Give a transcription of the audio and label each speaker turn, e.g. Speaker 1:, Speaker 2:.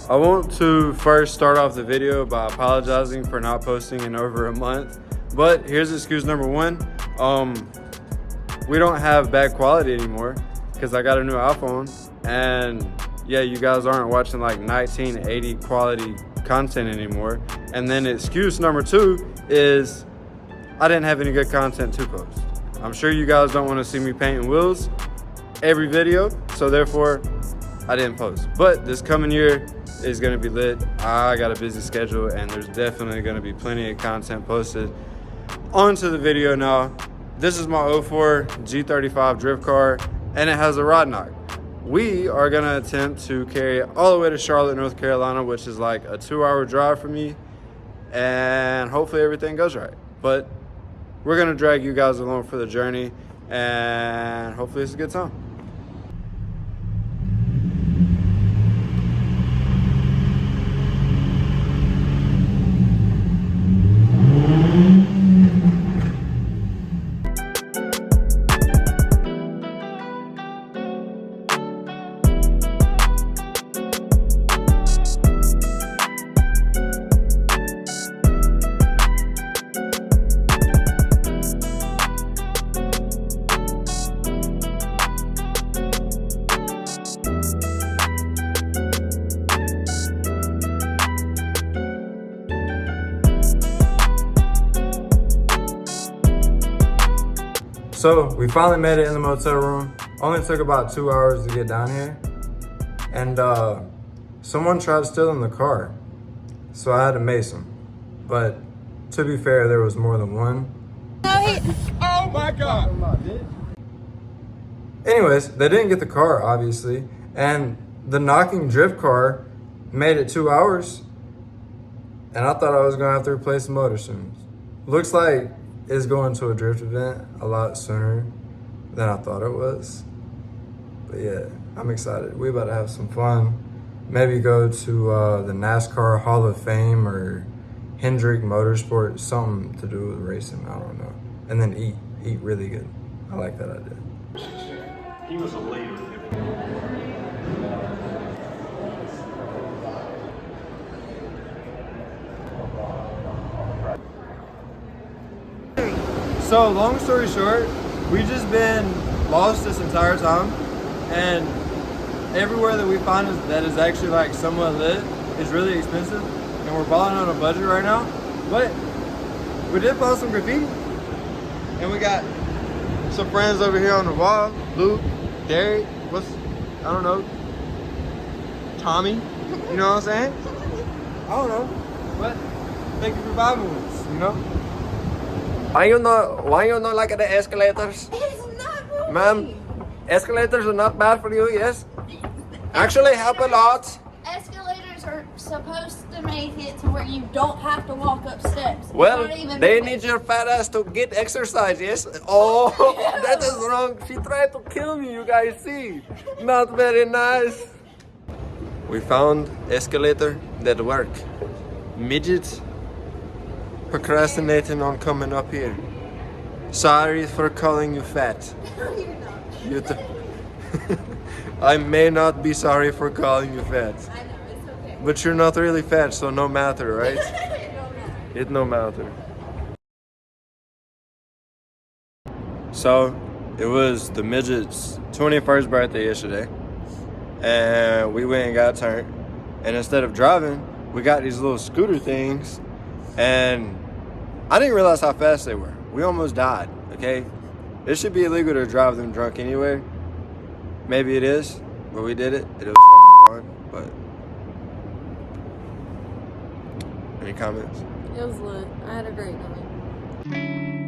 Speaker 1: I want to first start off the video by apologizing for not posting in over a month. But here's excuse number one. We don't have bad quality anymore because I got a new iPhone, and yeah, you guys aren't watching like 1980 quality content anymore. And then excuse number two is I didn't have any good content to post. I'm sure you guys don't want to see me painting wheels every video, so therefore I didn't post. But this coming year is going to be lit. I got a busy schedule, and there's definitely going to be plenty of content posted. On to the video now. This is my 04 G35 drift car, and it has a rod knock. We are going to attempt to carry it all the way to Charlotte, North Carolina, which is like a 2-hour drive for me, and hopefully everything goes right. But we're going to drag you guys along for the journey, and hopefully it's a good time. So we finally made it in the motel room. Only took about 2 hours to get down here. And someone tried stealing the car. So I had to mace him. But to be fair, there was more than one.
Speaker 2: Oh my God.
Speaker 1: Anyways, they didn't get the car, obviously. And the knocking drift car made it 2 hours. And I thought I was gonna have to replace the motor soon. Looks like it's going to a drift event a lot sooner than I thought it was. But yeah, I'm excited. We about to have some fun. Maybe go to the NASCAR Hall of Fame or Hendrick Motorsport, something to do with racing, I don't know. And then eat really good. I like that idea.
Speaker 2: He was a leader.
Speaker 1: So long story short, we just been lost this entire time, and everywhere that we find that is actually like somewhat lit is really expensive, and we're balling on a budget right now. But we did post some graffiti, and we got some friends over here on the wall. Luke, Derek, I don't know, Tommy, you know what I'm saying? I don't know, but thank you for vibing with us, you know?
Speaker 3: Why you not like the escalators?
Speaker 4: It's not moving.
Speaker 3: Ma'am, escalators are not bad for you, yes? Actually help a lot.
Speaker 4: Escalators are supposed to make it to where you don't have to walk up steps.
Speaker 3: Well,
Speaker 4: Not even
Speaker 3: they
Speaker 4: moving.
Speaker 3: need your fat ass to get exercise, yes? Oh, that is wrong. She tried to kill me, you guys see. Not very nice. We found escalator that work. Midgets procrastinating on coming up here. Sorry for calling you fat.
Speaker 4: You're not.
Speaker 3: I may not be sorry for calling you fat.
Speaker 4: I know, it's okay.
Speaker 3: But you're not really fat, so no matter, right?
Speaker 4: It don't matter.
Speaker 3: It no matter.
Speaker 1: So it was the midget's 21st birthday yesterday, and we went and got turned. And instead of driving, we got these little scooter things, and I didn't realize how fast they were. We almost died, okay? It should be illegal to drive them drunk anyway. Maybe it is, but we did it. It was fucking fun, but any comments?
Speaker 5: It was lit. I had a great night.